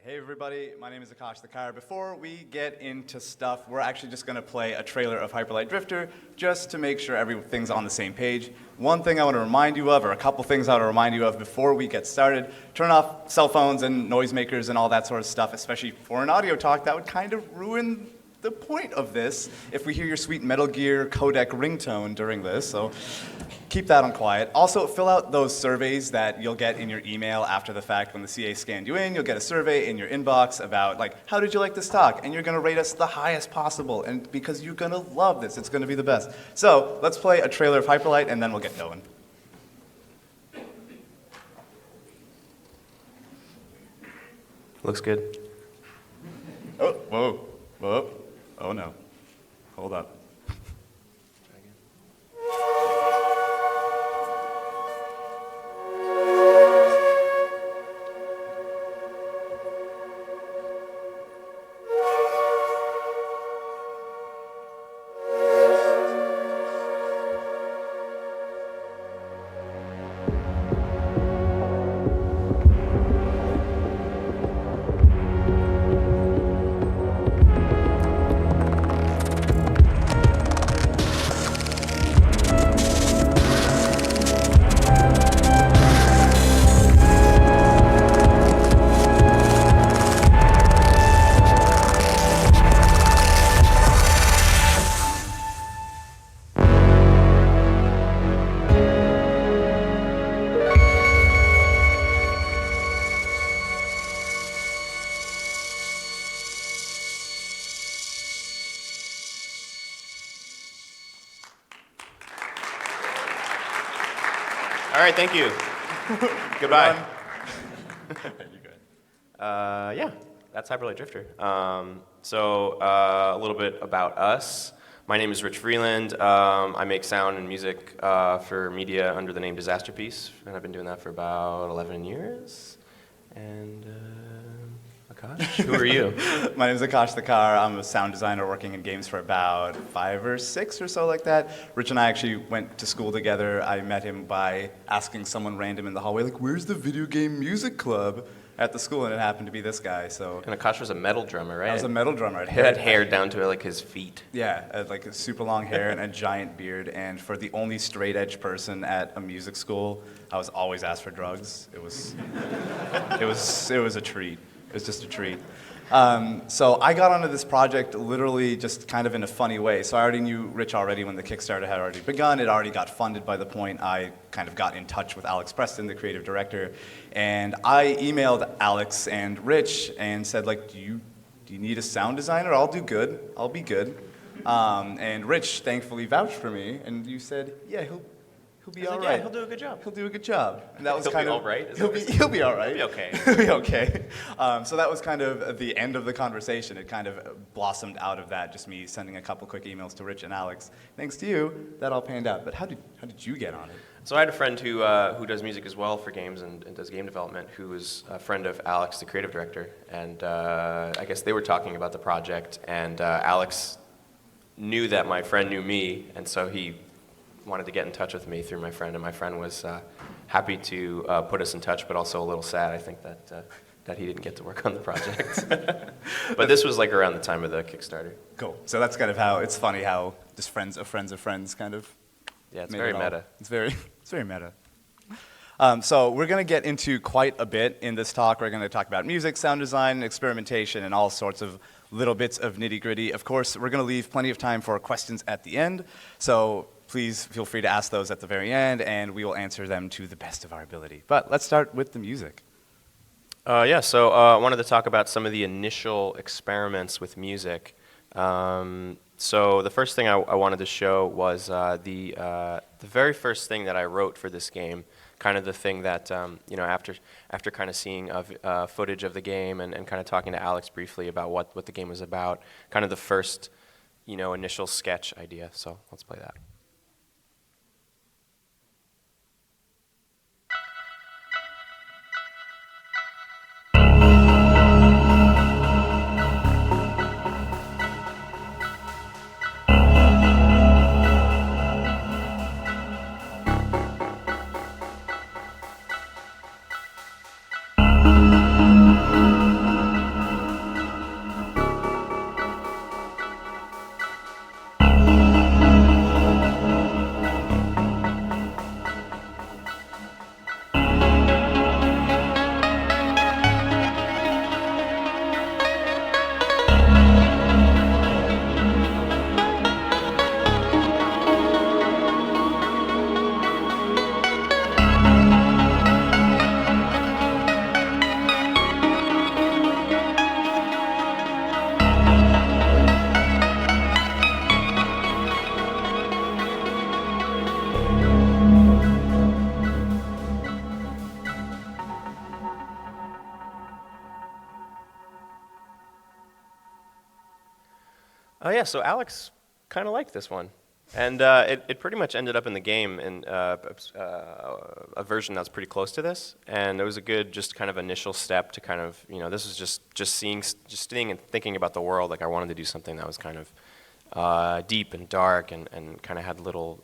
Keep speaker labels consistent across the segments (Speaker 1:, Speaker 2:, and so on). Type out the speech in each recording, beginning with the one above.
Speaker 1: Hey everybody, my name is Akash Thakkar. Before we get into stuff, we're actually just going to play a trailer of Hyperlight Drifter just to make sure everything's on the same page. One thing I want to remind you of, or a couple things I want to remind you of before we get started, turn off cell phones and noisemakers and all that sort of stuff, especially for an audio talk. That would kind of ruin the point of this if we hear your sweet Metal Gear codec ringtone during this, so keep that on quiet. Also, fill out those surveys that you'll get in your email after the fact when the CA scanned you in. You'll get a survey in your inbox about, like, how did you like this talk? And you're going to rate us the highest possible, and because you're going to love this. It's going to be the best. So let's play a trailer of Hyperlight, and then we'll get going.
Speaker 2: Looks good.
Speaker 1: Oh, whoa, whoa. Oh no. Hold up.
Speaker 2: All right, thank you. Goodbye. Yeah, that's Hyperlight Drifter. A little bit about us. My name is Rich Freeland. I make sound and music for media under the name Disasterpeace, and I've been doing that for about 11 years. And Akash, who are you?
Speaker 1: My name is Akash Thakkar. I'm a sound designer working in games for about 5 or 6 or so like that. Rich and I actually went to school together. I met him by asking someone random in the hallway, like, where's the video game music club at the school? And it happened to be this guy, so.
Speaker 2: And Akash was a metal drummer, right?
Speaker 1: I was a metal drummer.
Speaker 2: He had hair down to like his feet.
Speaker 1: Yeah, like super long hair and a giant beard. And for the only straight edge person at a music school, I was always asked for drugs. It was a treat. It was just a treat. So I got onto this project literally just kind of in a funny way. So I already knew Rich already when the Kickstarter had already begun. It already got funded by the point I kind of got in touch with Alex Preston, the creative director. And I emailed Alex and Rich and said, like, do you need a sound designer? I'll do good. I'll be good. And Rich thankfully vouched for me. And you said, yeah, he'll be all right.
Speaker 2: Yeah, he'll do a good job.
Speaker 1: He'll do a good job. And that was
Speaker 2: He'll
Speaker 1: kind
Speaker 2: be
Speaker 1: of
Speaker 2: all right?
Speaker 1: He'll be all right.
Speaker 2: He'll be okay.
Speaker 1: He'll be okay. So that was kind of the end of the conversation. It kind of blossomed out of that, just me sending a couple quick emails to Rich and Alex. Thanks to you, that all panned out. But how did you get on it?
Speaker 2: So I had a friend who does music as well for games and does game development, who was a friend of Alex, the creative director. And I guess they were talking about the project, and Alex knew that my friend knew me, and so he wanted to get in touch with me through my friend, and my friend was happy to put us in touch, but also a little sad, I think, that he didn't get to work on the project. But this was like around the time of the Kickstarter.
Speaker 1: Cool. So that's kind of how, it's funny how just friends of friends of friends kind of.
Speaker 2: Yeah, it's very meta.
Speaker 1: It's very meta. So we're going to get into quite a bit in this talk. We're going to talk about music, sound design, experimentation, and all sorts of little bits of nitty-gritty. Of course, we're going to leave plenty of time for questions at the end. So please feel free to ask those at the very end, and we will answer them to the best of our ability. But let's start with the music.
Speaker 2: So I wanted to talk about some of the initial experiments with music. So the first thing I wanted to show was the very first thing that I wrote for this game, kind of the thing that, after kind of seeing footage of the game and kind of talking to Alex briefly about what the game was about, kind of the first, initial sketch idea. So let's play that. Oh yeah, so Alex kind of liked this one, and it pretty much ended up in the game in a version that's pretty close to this, and it was a good just kind of initial step to kind of, this was just seeing and thinking about the world. Like I wanted to do something that was kind of deep and dark and kind of had little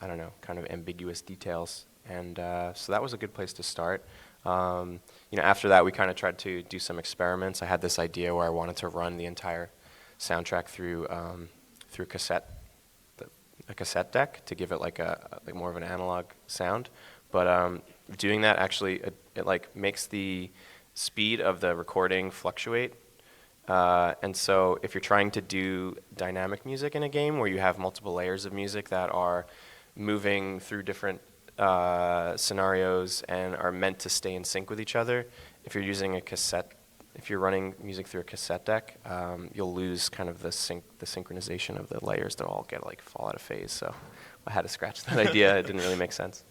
Speaker 2: I don't know, kind of ambiguous details, and so that was a good place to start. After that, we kind of tried to do some experiments. I had this idea where I wanted to run the entire soundtrack through a cassette deck to give it like more of an analog sound. But doing that actually it like makes the speed of the recording fluctuate. And so if you're trying to do dynamic music in a game where you have multiple layers of music that are moving through different scenarios and are meant to stay in sync with each other, if you're using a cassette, if you're running music through a cassette deck, you'll lose kind of the synchronization of the layers. They'll all fall out of phase. So I had to scratch that idea. It didn't really make sense.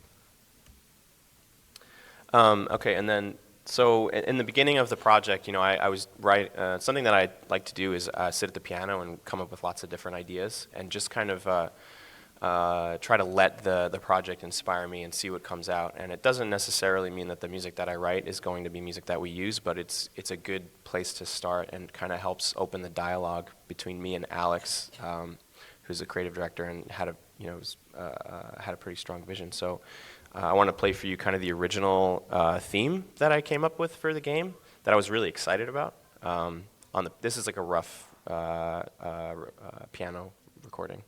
Speaker 2: Okay, and then so in the beginning of the project, I was something that I like to do is sit at the piano and come up with lots of different ideas and just kind of try to let the project inspire me and see what comes out. And it doesn't necessarily mean that the music that I write is going to be music that we use, but it's a good place to start and kind of helps open the dialogue between me and Alex, who's a creative director and had a pretty strong vision. So I want to play for you kind of the original theme that I came up with for the game that I was really excited about. This is like a rough piano recording.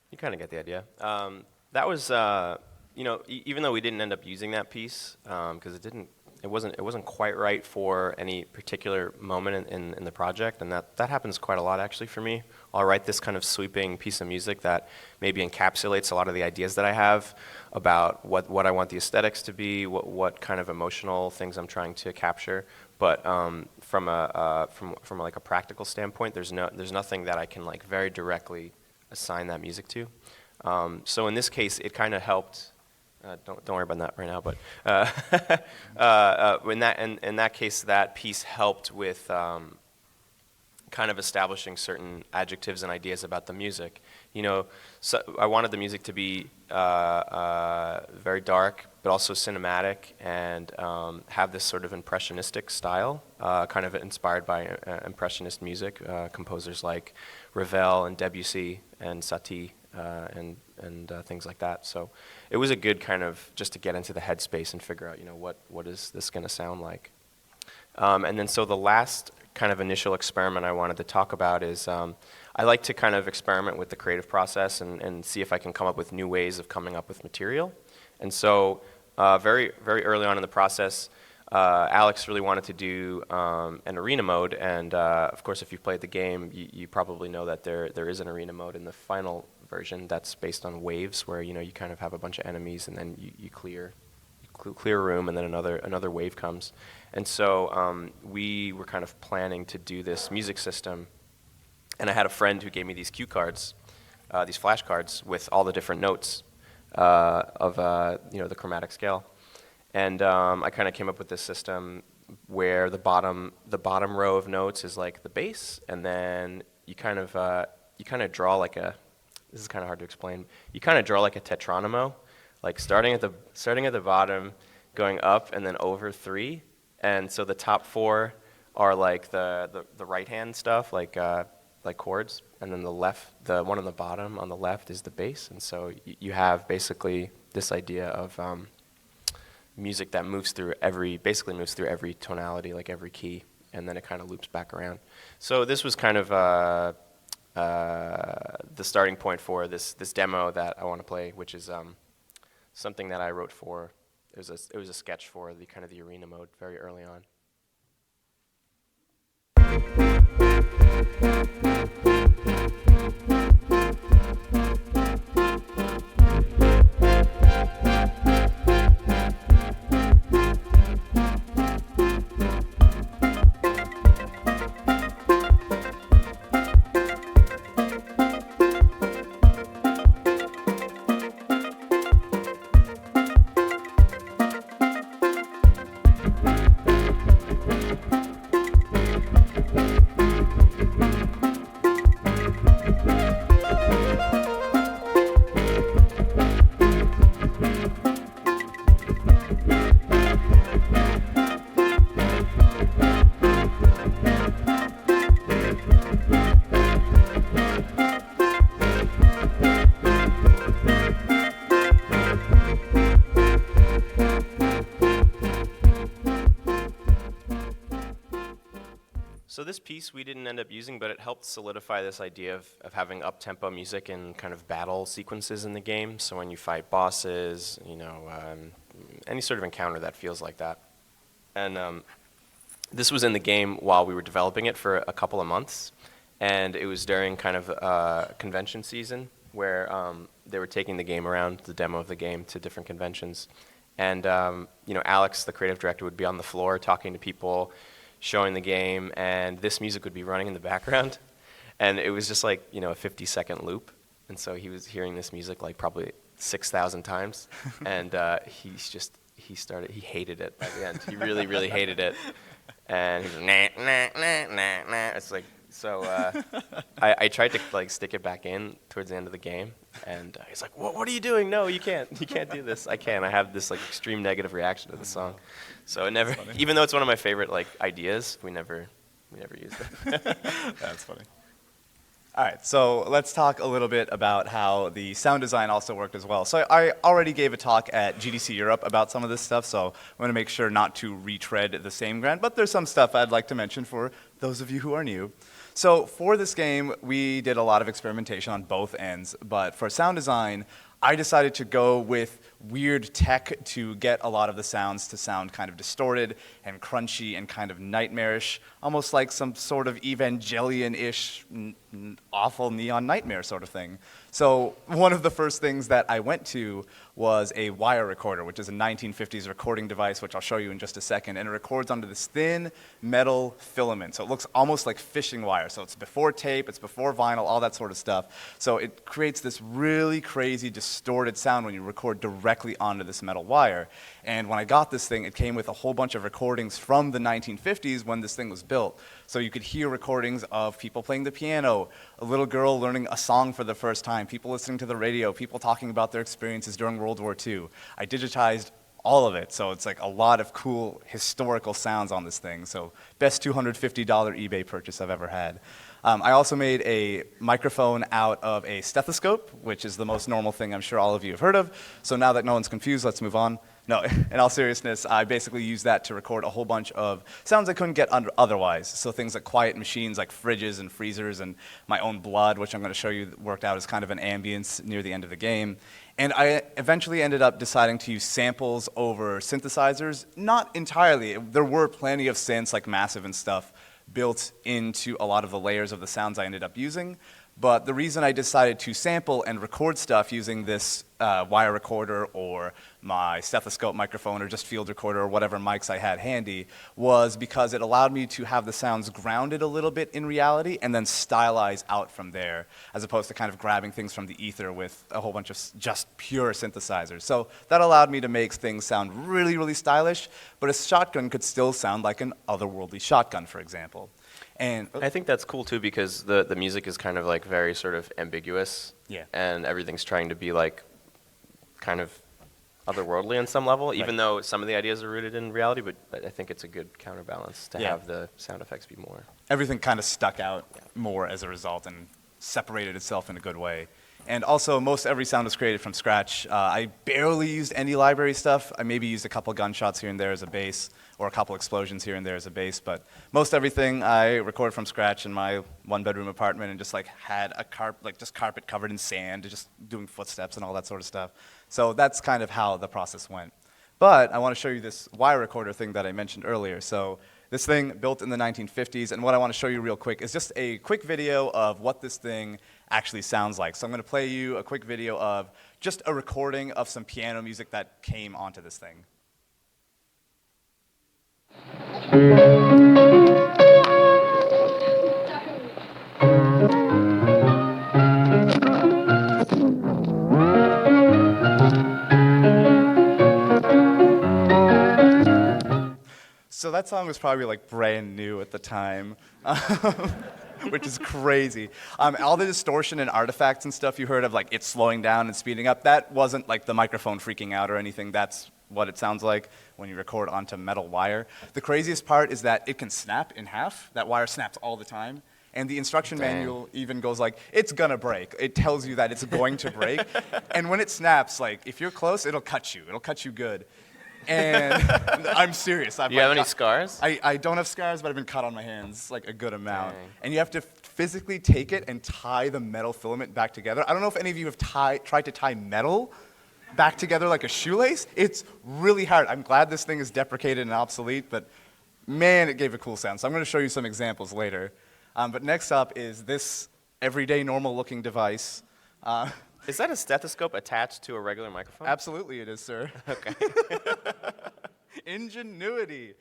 Speaker 2: You kind of get the idea. That was, even though we didn't end up using that piece, because it wasn't quite right for any particular moment in the project, and that happens quite a lot actually for me. I'll write this kind of sweeping piece of music that maybe encapsulates a lot of the ideas that I have about what I want the aesthetics to be, what kind of emotional things I'm trying to capture. But from a practical standpoint, there's nothing that I can like very directly assign that music to. So in this case, it kind of helped. Don't worry about that right now. But in that case, that piece helped with kind of establishing certain adjectives and ideas about the music. So I wanted the music to be very dark, but also cinematic, and have this sort of impressionistic style, kind of inspired by impressionist music, composers like Ravel and Debussy and Satie and things like that. So it was a good kind of just to get into the headspace and figure out, what is this going to sound like. And then so the last kind of initial experiment I wanted to talk about is I like to kind of experiment with the creative process and see if I can come up with new ways of coming up with material. And so very, very early on in the process, Alex really wanted to do an arena mode, and of course if you've played the game, you probably know that there is an arena mode in the final version that's based on waves, where you kind of have a bunch of enemies and then you clear a room, and then another wave comes. And so we were kind of planning to do this music system, and I had a friend who gave me these cue cards, these flashcards with all the different notes of the chromatic scale. And I kind of came up with this system where the bottom row of notes is like the bass, and then you kind of draw like this is kind of hard to explain. You kind of draw like a tetronomo, like starting at the bottom, going up and then over 3. And so the top 4 are like the right-hand stuff, like chords, and then the one on the bottom on the left is the bass. And so you have basically this idea of music that basically moves through every tonality, like every key, and then it kind of loops back around. So this was kind of the starting point for this demo that I want to play, which is something that I wrote for. It was a sketch for the kind of the arena mode very early on. So this piece we didn't end up using, but it helped solidify this idea of having up-tempo music and kind of battle sequences in the game. So when you fight bosses, any sort of encounter that feels like that. And this was in the game while we were developing it for a couple of months. And it was during kind of convention season where they were taking the game around, the demo of the game, to different conventions. And Alex, the creative director, would be on the floor talking to people, showing the game, and this music would be running in the background. And it was just like, a 50-second loop. And so he was hearing this music like probably 6,000 times. And he hated it by the end. He really, really hated it. And he was nah, nah, nah, nah, nah. It's like, so I tried to like stick it back in towards the end of the game. And he's like, what are you doing? No, you can't. You can't do this. I can't. I have this like extreme negative reaction to the song. So it never, even though it's one of my favorite like ideas, we never used it.
Speaker 1: That's funny. All right, so let's talk a little bit about how the sound design also worked as well. So I already gave a talk at GDC Europe about some of this stuff, so I'm going to make sure not to retread the same ground, but there's some stuff I'd like to mention for those of you who are new. So for this game, we did a lot of experimentation on both ends, but for sound design, I decided to go with weird tech to get a lot of the sounds to sound kind of distorted and crunchy and kind of nightmarish, almost like some sort of Evangelion-ish awful neon nightmare sort of thing. So one of the first things that I went to was a wire recorder, which is a 1950s recording device, which I'll show you in just a second, and it records onto this thin metal filament. So it looks almost like fishing wire. So it's before tape, it's before vinyl, all that sort of stuff. So it creates this really crazy distorted sound when you record directly onto this metal wire. And when I got this thing, it came with a whole bunch of recordings from the 1950s when this thing was built. So you could hear recordings of people playing the piano, a little girl learning a song for the first time, people listening to the radio, people talking about their experiences during World War II. I digitized all of it, so it's like a lot of cool historical sounds on this thing. So best $250 eBay purchase I've ever had. I also made a microphone out of a stethoscope, which is the most normal thing I'm sure all of you have heard of. So now that no one's confused, let's move on. No, in all seriousness, I basically used that to record a whole bunch of sounds I couldn't get otherwise. So things like quiet machines like fridges and freezers and my own blood, which I'm going to show you worked out as kind of an ambience near the end of the game. And I eventually ended up deciding to use samples over synthesizers. Not entirely. There were plenty of synths like Massive and stuff built into a lot of the layers of the sounds I ended up using. But the reason I decided to sample and record stuff using this wire recorder or my stethoscope microphone or just field recorder or whatever mics I had handy was because it allowed me to have the sounds grounded a little bit in reality and then stylize out from there, as opposed to kind of grabbing things from the ether with a whole bunch of just pure synthesizers. So that allowed me to make things sound really, really stylish, but a shotgun could still sound like an otherworldly shotgun, for example. And
Speaker 2: I think that's cool too because the music is kind of like very sort of ambiguous.
Speaker 1: Yeah.
Speaker 2: And everything's trying to be like kind of otherworldly on some level, even though some of the ideas are rooted in reality, but I think it's a good counterbalance to have the sound effects be more.
Speaker 1: Everything kind of stuck out more as a result and separated itself in a good way. And also, most every sound was created from scratch. I barely used any library stuff. I maybe used a couple gunshots here and there as a bass, or a couple explosions here and there as a bass, but most everything I recorded from scratch in my one-bedroom apartment and just like had a carpet covered in sand, just doing footsteps and all that sort of stuff. So that's kind of how the process went. But I want to show you this wire recorder thing that I mentioned earlier. So this thing built in the 1950s, and what I want to show you real quick is just a quick video of what this thing actually sounds like. So I'm going to play you a quick video of just a recording of some piano music that came onto this thing. So that song was probably like brand new at the time, which is crazy. All the distortion and artifacts and stuff you heard of, like it slowing down and speeding up, that wasn't like the microphone freaking out or anything. That's what it sounds like when you record onto metal wire. The craziest part is that it can snap in half. That wire snaps all the time. And the instruction manual even goes like, it's gonna break. It tells you that it's going to break. And when it snaps, like if you're close, it'll cut you. It'll cut you good. And I'm serious.
Speaker 2: Do you have any scars?
Speaker 1: I don't have scars, but I've been cut on my hands like a good amount.
Speaker 2: Dang.
Speaker 1: And you have to physically take it and tie the metal filament back together. I don't know if any of you have tried to tie metal back together like a shoelace. It's really hard. I'm glad this thing is deprecated and obsolete, but man, it gave a cool sound. So I'm going to show you some examples later. But next up is this everyday normal looking device.
Speaker 2: Is that a stethoscope attached to a regular microphone?
Speaker 1: Absolutely it is, sir.
Speaker 2: Okay.
Speaker 1: Ingenuity.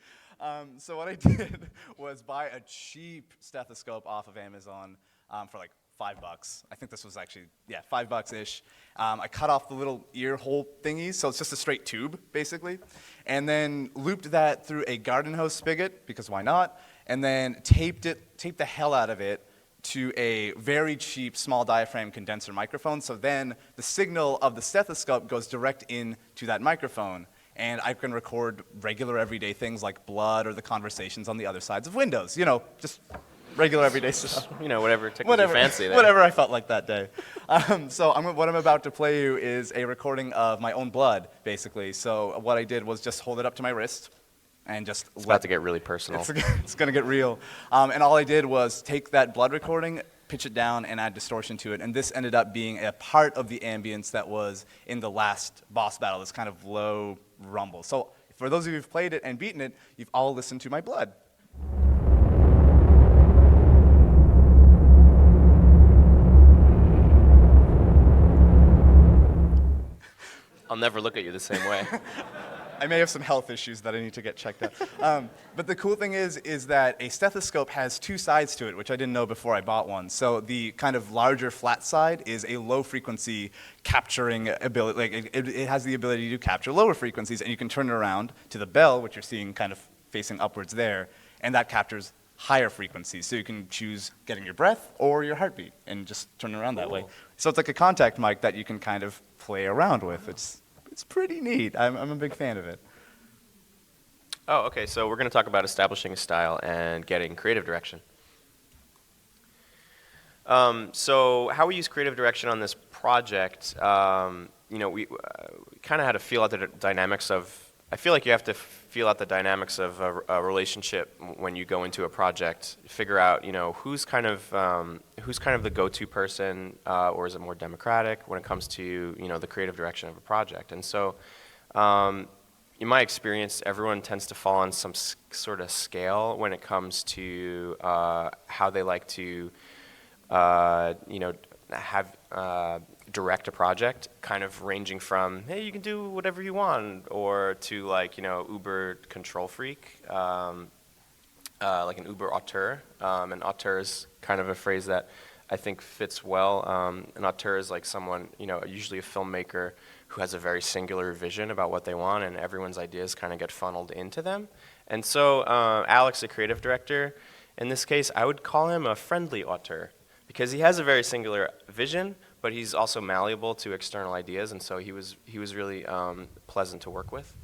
Speaker 1: So what I did was buy a cheap stethoscope off of Amazon for like $5. I think this was actually, yeah, $5-ish. I cut off the little ear hole thingies, so it's just a straight tube, basically. And then looped that through a garden hose spigot, because why not? And then taped the hell out of it to a very cheap small diaphragm condenser microphone. So then the signal of the stethoscope goes direct into that microphone. And I can record regular everyday things like blood or the conversations on the other sides of windows. You know, just regular everyday stuff.
Speaker 2: You know, whatever tickles your fancy there.
Speaker 1: Whatever I felt like that day. So what I'm about to play you is a recording of my own blood, basically. So what I did was just hold it up to my wrist and just
Speaker 2: It's about to get really personal.
Speaker 1: It's going to get real. And all I did was take that blood recording, pitch it down, and add distortion to it. And this ended up being a part of the ambience that was in the last boss battle, this kind of low rumble. So for those of you who've played it and beaten it, you've all listened to my blood.
Speaker 2: I'll never look at you the same way.
Speaker 1: I may have some health issues that I need to get checked out. But the cool thing is that a stethoscope has two sides to it, which I didn't know before I bought one. So the kind of larger flat side is a low frequency capturing ability. Like it has the ability to capture lower frequencies, and you can turn it around to the bell, which you're seeing kind of facing upwards there, and that captures higher frequencies. So you can choose getting your breath or your heartbeat and just turn it around that way. So it's like a contact mic that you can kind of play around with. It's pretty neat. I'm a big fan of it.
Speaker 2: Oh, okay. So we're going to talk about establishing a style and getting creative direction. So how we use creative direction on this project, we kind of had to feel out the dynamics of. I feel like you have to feel out the dynamics of a relationship when you go into a project. Figure out, who's kind of the go-to person, or is it more democratic when it comes to the creative direction of a project. And so, in my experience, everyone tends to fall on some sort of scale when it comes to how they like to, have direct a project, kind of ranging from, hey, you can do whatever you want, or to uber control freak, like an uber auteur. An auteur is kind of a phrase that I think fits well. An auteur is like someone, usually a filmmaker who has a very singular vision about what they want, and everyone's ideas kind of get funneled into them. And so Alex, the creative director, in this case, I would call him a friendly auteur, because he has a very singular vision, but he's also malleable to external ideas, and so he was really pleasant to work with.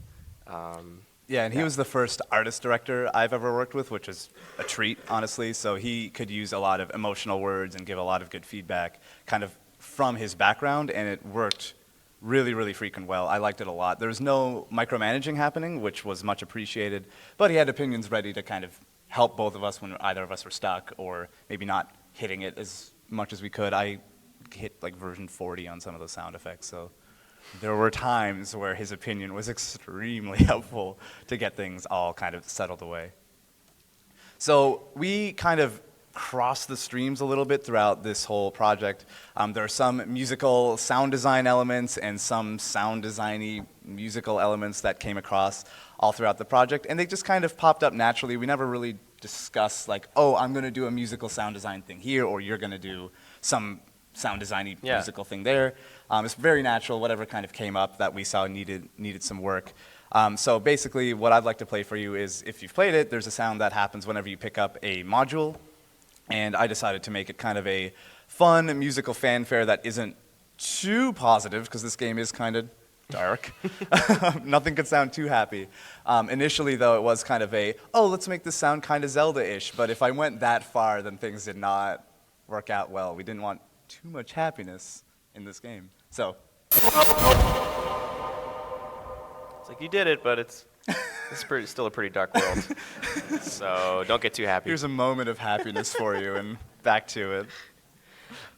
Speaker 1: Yeah, and he was the first artist director I've ever worked with, which is a treat, honestly. So he could use a lot of emotional words and give a lot of good feedback kind of from his background, and it worked really, really freaking well. I liked it a lot. There was no micromanaging happening, which was much appreciated, but he had opinions ready to kind of help both of us when either of us were stuck or maybe not hitting it as much as we could. I hit like version 40 on some of those sound effects, so there were times where his opinion was extremely helpful to get things all kind of settled away. So we kind of crossed the streams a little bit throughout this whole project. There are some musical sound design elements and some sound designy musical elements that came across all throughout the project, and they just kind of popped up naturally. We never really discussed like, oh, I'm going to do a musical sound design thing here, or you're going to do some sound designy musical thing there. It's very natural, whatever kind of came up that we saw needed some work. So basically what I'd like to play for you is, if you've played it, there's a sound that happens whenever you pick up a module, and I decided to make it kind of a fun musical fanfare that isn't too positive, because this game is kind of dark. Nothing could sound too happy. Initially, though, it was kind of a, oh, let's make this sound kind of Zelda-ish, but if I went that far, then things did not work out well. We didn't want too much happiness in this game. So
Speaker 2: It's like you did it, but it's still a pretty dark world. So don't get too happy.
Speaker 1: here's a moment of happiness for you, and back to it.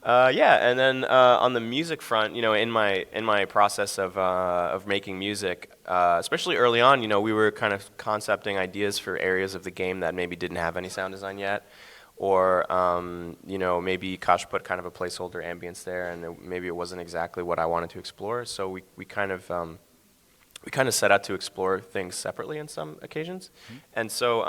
Speaker 2: Yeah, and then on the music front, in my process of making music, especially early on, we were kind of concepting ideas for areas of the game that maybe didn't have any sound design yet, or maybe Akash put kind of a placeholder ambience there, and maybe it wasn't exactly what I wanted to explore. So we kind of set out to explore things separately in some occasions, and so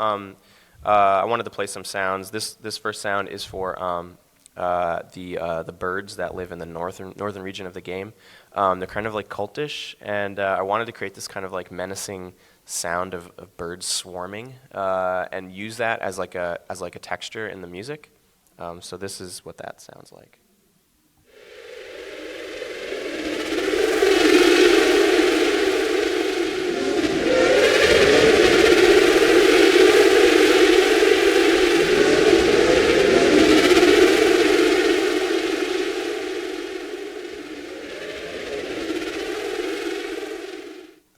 Speaker 2: I wanted to play some sounds. This first sound is for the birds that live in the northern region of the game. They're kind of like cultish, and I wanted to create this kind of like menacing sound of birds swarming, and use that as like a texture in the music. So this is what that sounds like.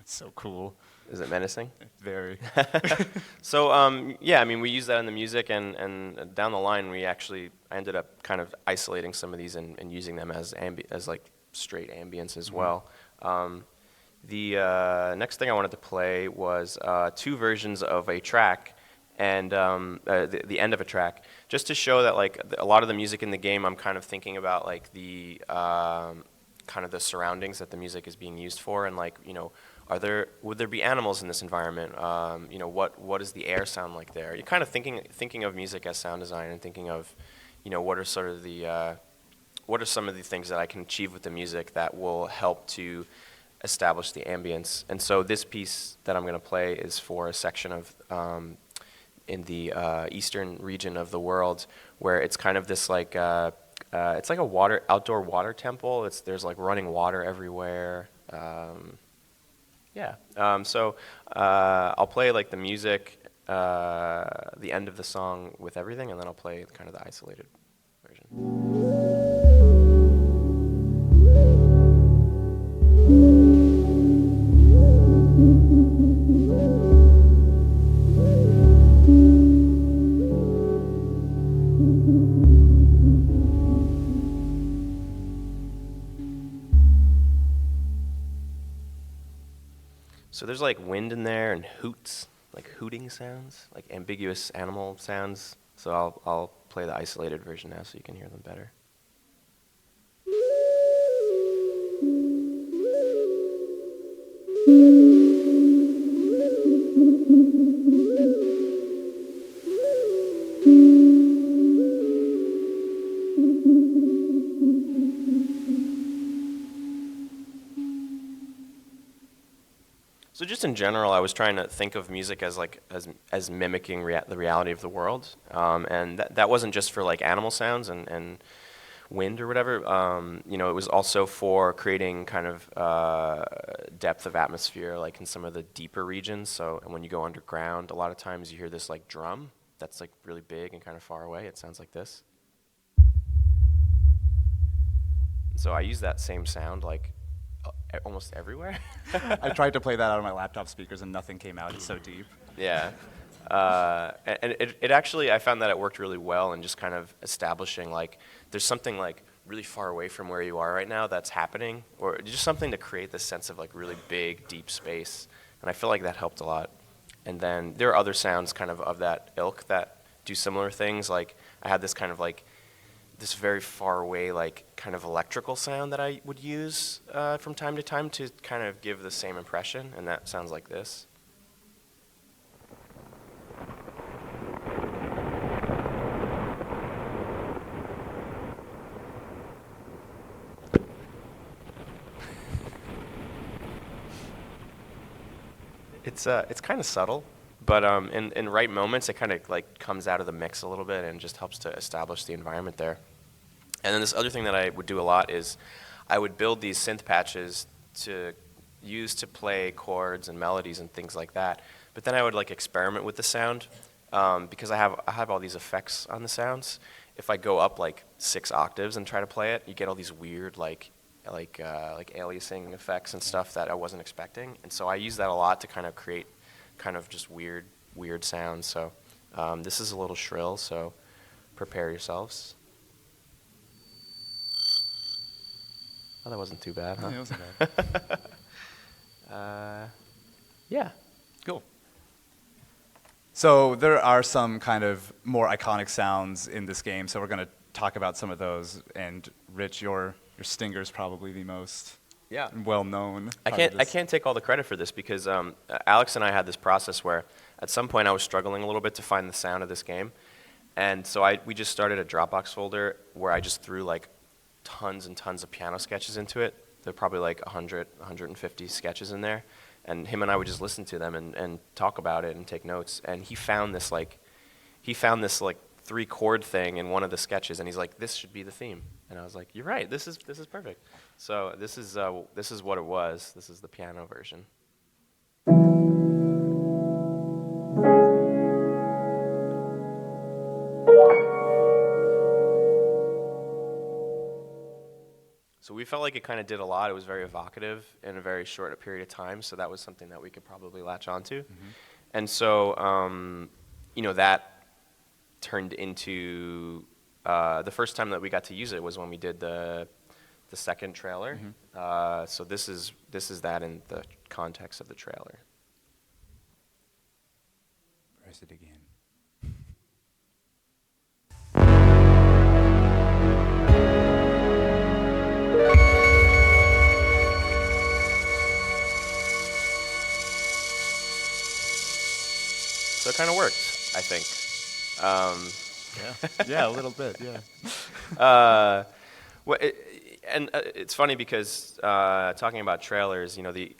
Speaker 1: So cool.
Speaker 2: Is it menacing?
Speaker 1: Very.
Speaker 2: So yeah, I mean, we use that in the music, and down the line, I ended up kind of isolating some of these and using them as like straight ambience as well. The next thing I wanted to play was two versions of a track, and the end of a track, just to show that like a lot of the music in the game, I'm kind of thinking about like the kind of the surroundings that the music is being used for, and like would there be animals in this environment? What does the air sound like there? You're kind of thinking of music as sound design, and thinking of, what are some of the things that I can achieve with the music that will help to establish the ambience. And so this piece that I'm going to play is for a section of in the eastern region of the world, where it's kind of this like it's like a outdoor water temple. There's like running water everywhere. So I'll play like the music, the end of the song with everything, and then I'll play kind of the isolated version. So there's like wind in there and hoots, like hooting sounds, like ambiguous animal sounds. So I'll play the isolated version now so you can hear them better. So just in general, I was trying to think of music as mimicking the reality of the world, and that wasn't just for like animal sounds. And wind or whatever. It was also for creating kind of depth of atmosphere, like in some of the deeper regions. So and when you go underground, a lot of times you hear this like drum that's like really big and kind of far away. It sounds like this. So I use that same sound like almost everywhere.
Speaker 1: I tried to play that out of my laptop speakers and nothing came out. It's so deep.
Speaker 2: Yeah. And it actually, I found that it worked really well in just kind of establishing like there's something like really far away from where you are right now that's happening, or just something to create this sense of like really big, deep space. And I feel like that helped a lot. And then there are other sounds kind of that ilk that do similar things. Like I had this kind of like this very far away like kind of electrical sound that I would use from time to time to kind of give the same impression, and that sounds like this. It's kind of subtle, but in right moments, it kind of like comes out of the mix a little bit and just helps to establish the environment there. And then this other thing that I would do a lot is I would build these synth patches to use to play chords and melodies and things like that. But then I would like experiment with the sound because I have all these effects on the sounds. If I go up like 6 octaves and try to play it, you get all these weird like aliasing effects and stuff that I wasn't expecting. And so I use that a lot to kind of create kind of just weird sounds. So this is a little shrill, so prepare yourselves. Oh, that wasn't too bad, huh?
Speaker 1: Yeah, it wasn't bad.
Speaker 2: Yeah.
Speaker 1: Cool. So there are some kind of more iconic sounds in this game, so we're going to talk about some of those. And Rich, your stinger's probably the most well known.
Speaker 2: I can't take all the credit for this because Alex and I had this process where at some point I was struggling a little bit to find the sound of this game, and so we just started a Dropbox folder where I just threw like tons and tons of piano sketches into it. There are probably like 150 sketches in there, and him and I would just listen to them and talk about it and take notes. And he found this 3-chord thing in one of the sketches, and he's like, "This should be the theme." And I was like, "You're right. This is perfect." So this is what it was. This is the piano version. So we felt like it kind of did a lot. It was very evocative in a very short period of time, so that was something that we could probably latch onto. Mm-hmm. And so, that turned into the first time that we got to use it was when we did the second trailer. Mm-hmm. So this is that in the context of the trailer.
Speaker 1: Press it again.
Speaker 2: So it kind of worked, I think.
Speaker 1: Yeah, a little bit, yeah.
Speaker 2: It's funny because talking about trailers, the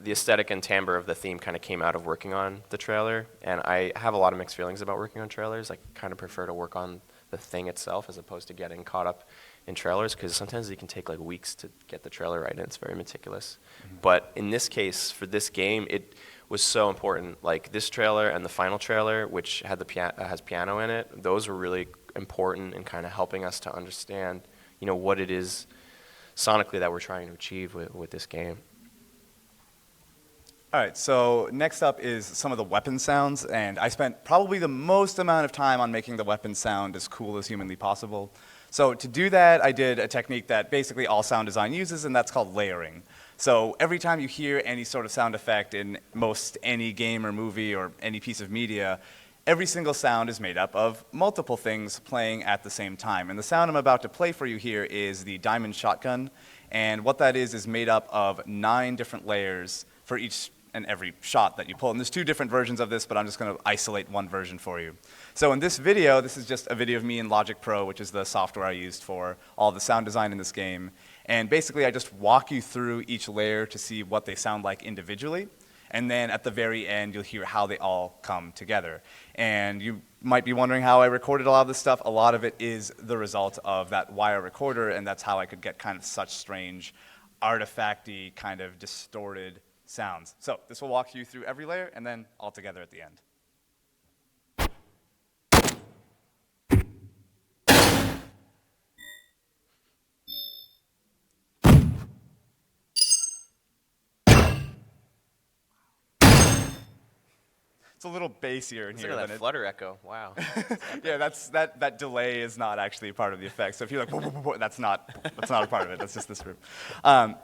Speaker 2: aesthetic and timbre of the theme kind of came out of working on the trailer, and I have a lot of mixed feelings about working on trailers. I kind of prefer to work on the thing itself as opposed to getting caught up in trailers, because sometimes it can take like weeks to get the trailer right, and it's very meticulous. Mm-hmm. But in this case, for this game, it was so important. Like this trailer and the final trailer, which had has piano in it, those were really important in kind of helping us to understand, what it is sonically that we're trying to achieve with this game.
Speaker 1: All right, so next up is some of the weapon sounds, and I spent probably the most amount of time on making the weapon sound as cool as humanly possible. So to do that, I did a technique that basically all sound design uses, and that's called layering. So every time you hear any sort of sound effect in most any game or movie or any piece of media, every single sound is made up of multiple things playing at the same time. And the sound I'm about to play for you here is the diamond shotgun. And what that is made up of 9 different layers for each and every shot that you pull. And there's 2 different versions of this, but I'm just going to isolate one version for you. So in this video, this is just a video of me in Logic Pro, which is the software I used for all the sound design in this game. And basically, I just walk you through each layer to see what they sound like individually. And then at the very end, you'll hear how they all come together. And you might be wondering how I recorded a lot of this stuff. A lot of it is the result of that wire recorder, and that's how I could get kind of such strange, artifacty, kind of distorted sounds. So this will walk you through every layer, and then all together at the end. It's a little bassier in
Speaker 2: It's
Speaker 1: here
Speaker 2: like
Speaker 1: than
Speaker 2: that
Speaker 1: it.
Speaker 2: flutter echo. Wow.
Speaker 1: Yeah, that delay is not actually part of the effect. So if you're like, whoa, whoa, whoa, that's not a part of it. That's just this room.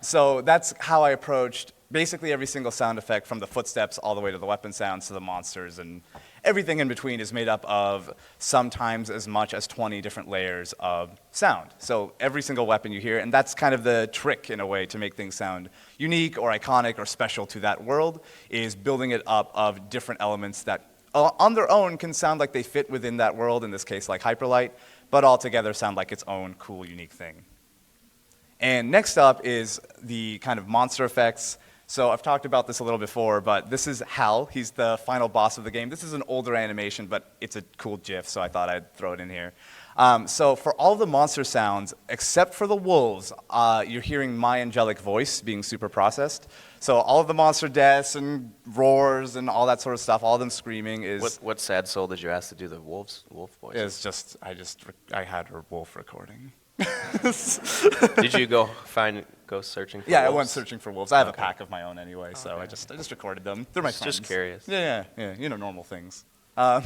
Speaker 1: So that's how I approached basically every single sound effect, from the footsteps all the way to the weapon sounds to the monsters, and everything in between is made up of sometimes as much as 20 different layers of sound. So every single weapon you hear, and that's kind of the trick in a way to make things sound unique or iconic or special to that world, is building it up of different elements that on their own can sound like they fit within that world, in this case like Hyperlight, but all together sound like its own cool, unique thing. And next up is the kind of monster effects. So I've talked about this a little before, but this is Hal. He's the final boss of the game. This is an older animation, but it's a cool GIF, so I thought I'd throw it in here. So for all the monster sounds, except for the wolves, you're hearing my angelic voice being super processed. So all of the monster deaths and roars and all that sort of stuff, all of them screaming is...
Speaker 2: What sad soul did you ask to do the wolf voice?
Speaker 1: Is just, I had a wolf recording.
Speaker 2: Did you go searching for
Speaker 1: Yeah,
Speaker 2: wolves?
Speaker 1: I went searching for wolves. I have
Speaker 2: Okay.
Speaker 1: a pack of my own anyway, so I just recorded them. They're my friends.
Speaker 2: Just curious.
Speaker 1: Yeah, normal things.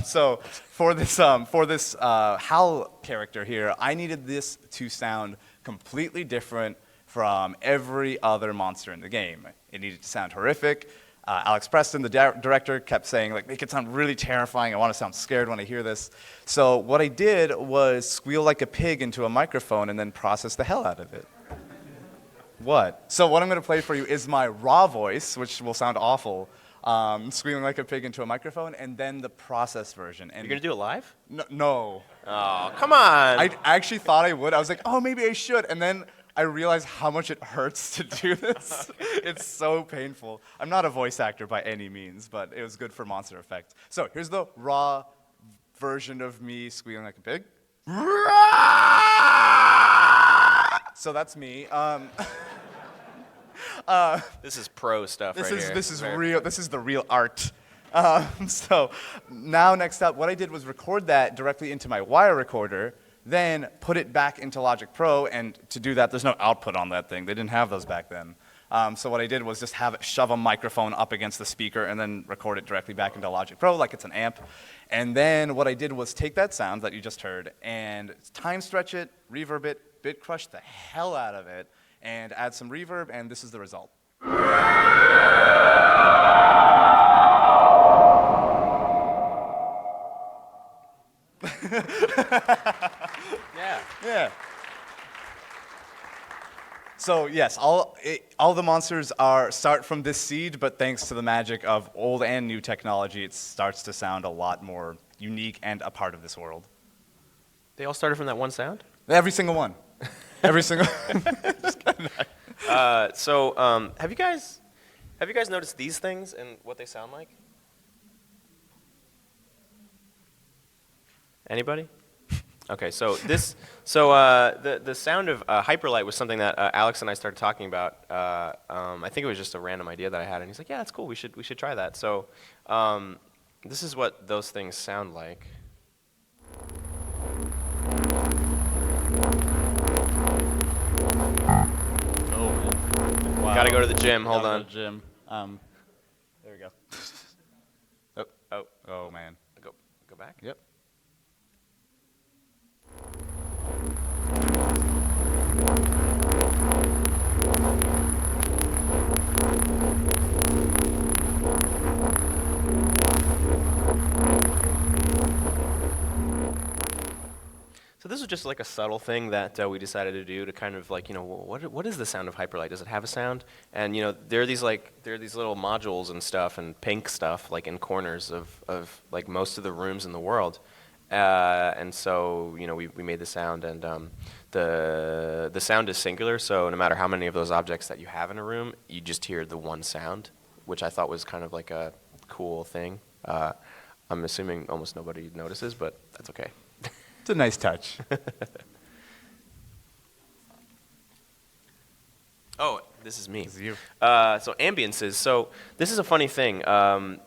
Speaker 1: So for this Hal character here, I needed this to sound completely different from every other monster in the game. It needed to sound horrific. Alex Preston, the director, kept saying, like, make it sound really terrifying. I want to sound scared when I hear this. So what I did was squeal like a pig into a microphone and then process the hell out of it. What? So what I'm going to play for you is my raw voice, which will sound awful, squealing like a pig into a microphone, and then the processed version. And
Speaker 2: You're going to do it live?
Speaker 1: No.
Speaker 2: Oh, come on.
Speaker 1: I actually thought I would. I was like, oh, maybe I should. And then I realized how much it hurts to do this. It's so painful. I'm not a voice actor by any means, but it was good for monster effect. So here's the raw version of me squealing like a pig. So that's me.
Speaker 2: This is pro stuff right here.
Speaker 1: This is real. This is the real art. So now next up, what I did was record that directly into my wire recorder, then put it back into Logic Pro, and to do that, there's no output on that thing. They didn't have those back then. So what I did was just have it shove a microphone up against the speaker and then record it directly back into Logic Pro like it's an amp. And then what I did was take that sound that you just heard and time stretch it, reverb it, bit crush the hell out of it, and add some reverb, and this is the result. Yeah. So yes, all the monsters start from this seed, but thanks to the magic of old and new technology, it starts to sound a lot more unique and a part of this world.
Speaker 2: They all started from that one sound?
Speaker 1: Every single one. Every single.
Speaker 2: So have you guys noticed these things and what they sound like? Anybody? Okay, so the sound of Hyperlight was something that Alex and I started talking about. I think it was just a random idea that I had, and he's like, "Yeah, that's cool. We should try that." So this is what those things sound like.
Speaker 1: Oh man! Wow.
Speaker 2: Gotta go to the gym. Hold on.
Speaker 1: Go to the gym. There we go. Oh man.
Speaker 2: Go back.
Speaker 1: Yep.
Speaker 2: So this was just like a subtle thing that we decided to do to kind of like, what is the sound of Hyperlight? Does it have a sound? And there are these little modules and stuff and pink stuff like in corners of like most of the rooms in the world. And so we made the sound, and the sound is singular. So no matter how many of those objects that you have in a room, you just hear the one sound which I thought was kind of like a cool thing. I'm assuming almost nobody notices, but that's okay.
Speaker 1: It's a nice touch.
Speaker 2: Oh, this is me.
Speaker 1: This is you.
Speaker 2: So ambiences. So this is a funny thing.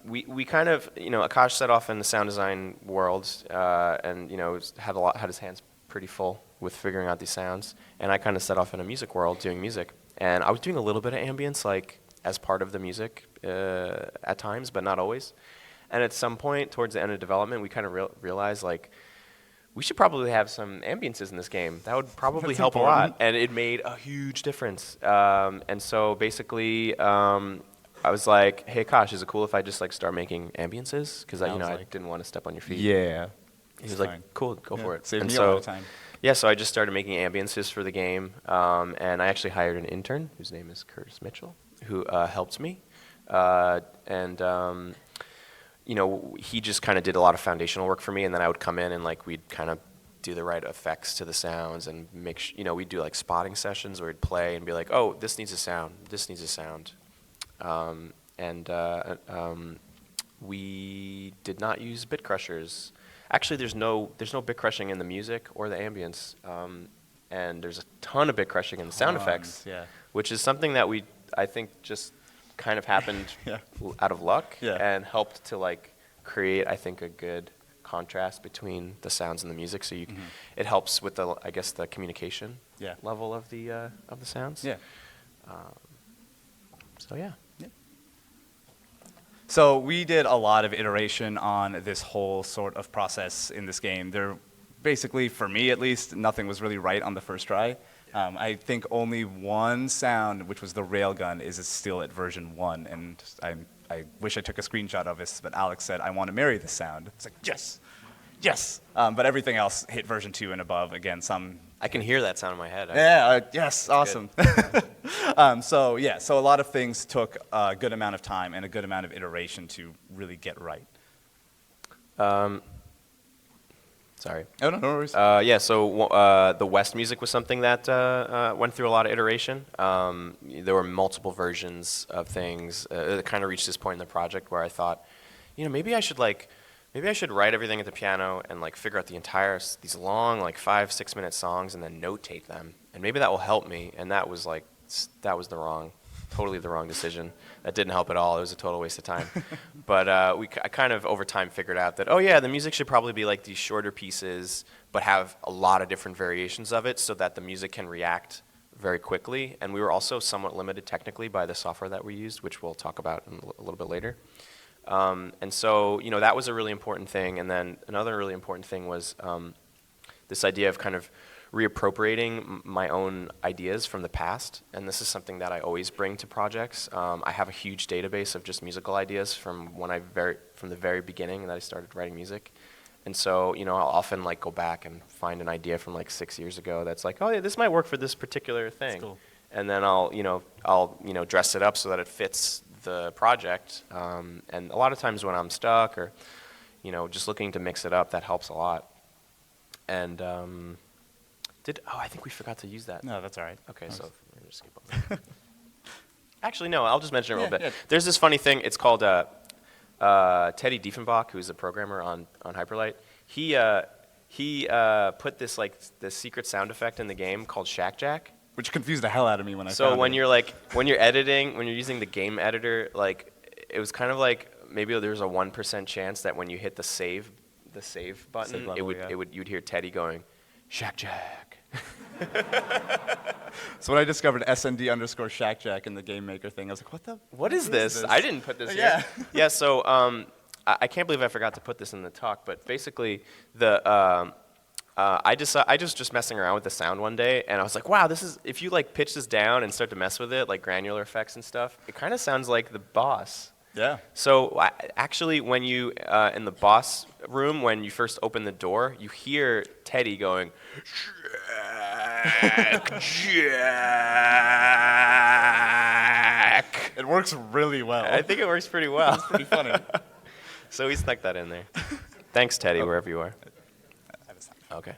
Speaker 2: We kind of, Akash set off in the sound design world, and had his hands pretty full with figuring out these sounds. And I kind of set off in a music world doing music. And I was doing a little bit of ambience, like as part of the music at times, but not always. And at some point towards the end of development, we kind of realized like, we should probably have some ambiences in this game. That would probably help a lot. And it made a huge difference. And so basically, I was like, hey, Akash, is it cool if I just like start making ambiences? Because I didn't want to step on your feet.
Speaker 1: Yeah.
Speaker 2: He was like, cool, go for it.
Speaker 1: Saved me a lot of time.
Speaker 2: Yeah, so I just started making ambiences for the game. And I actually hired an intern whose name is Curtis Mitchell, who helped me. He just kind of did a lot of foundational work for me, and then I would come in and like we'd kind of do the right effects to the sounds and make we'd do like spotting sessions where we'd play and be like, oh, this needs a sound, this needs a sound. We did not use bit crushers. Actually, there's no bit crushing in the music or the ambience, and there's a ton of bit crushing in the sound effects, which is something that I think just kind of happened out of luck and helped to like create, I think, a good contrast between the sounds and the music. So it helps with the communication level of the sounds. Yeah.
Speaker 1: So we did a lot of iteration on this whole sort of process in this game. Basically, for me at least, nothing was really right on the first try. I think only one sound, which was the railgun, is still at version 1, and I wish I took a screenshot of this, but Alex said, I want to marry this sound. It's like, yes. But everything else hit version 2 and above. Again,
Speaker 2: I can hear that sound in my head.
Speaker 1: Yes, awesome. So a lot of things took a good amount of time and a good amount of iteration to really get right.
Speaker 2: Sorry.
Speaker 1: Oh, no worries.
Speaker 2: So the West music was something that went through a lot of iteration. There were multiple versions of things. It kind of reached this point in the project where I thought, maybe I should write everything at the piano and like figure out these long, like 5-6 minute songs and then notate them, and maybe that will help me. And that was totally the wrong decision. That didn't help at all. It was a total waste of time. But I kind of over time figured out that, the music should probably be like these shorter pieces, but have a lot of different variations of it so that the music can react very quickly. And we were also somewhat limited technically by the software that we used, which we'll talk about a little bit later. And so, that was a really important thing. And then another really important thing was this idea of kind of reappropriating my own ideas from the past, and this is something that I always bring to projects. I have a huge database of just musical ideas from the very beginning that I started writing music, and so I'll often like go back and find an idea from like 6 years ago that's like, oh yeah, this might work for this particular thing, that's cool. And then I'll dress it up so that it fits the project, and a lot of times when I'm stuck or just looking to mix it up, that helps a lot. And I think we forgot to use that.
Speaker 1: No, that's all right.
Speaker 2: Okay, so we're going to skip over. Actually, no, I'll just mention it a little bit. Yeah. There's this funny thing. It's called Teddy Diefenbach, who's a programmer on Hyperlight. He put this secret sound effect in the game called Shack Jack.
Speaker 1: Which confused the hell out of me when I found
Speaker 2: So
Speaker 1: it.
Speaker 2: when you're editing, when you're using the game editor, like it was kind of like maybe there's a 1% chance that when you hit the save button, you'd hear Teddy going, Shack Jack.
Speaker 1: So when I discovered SND_Shack Jack in the Game Maker thing, I was like,
Speaker 2: what is this? I didn't put this here. Yeah, so I can't believe I forgot to put this in the talk, but basically I was just messing around with the sound one day, and I was like, wow, if you like pitch this down and start to mess with it, like granular effects and stuff, it kind of sounds like the boss.
Speaker 1: Yeah.
Speaker 2: So actually, when you in the boss room, when you first open the door, you hear Teddy going, Jack.
Speaker 1: It works really well.
Speaker 2: I think it works pretty well.
Speaker 1: It's pretty funny.
Speaker 2: So we snuck that in there. Thanks, Teddy, wherever you are. Okay.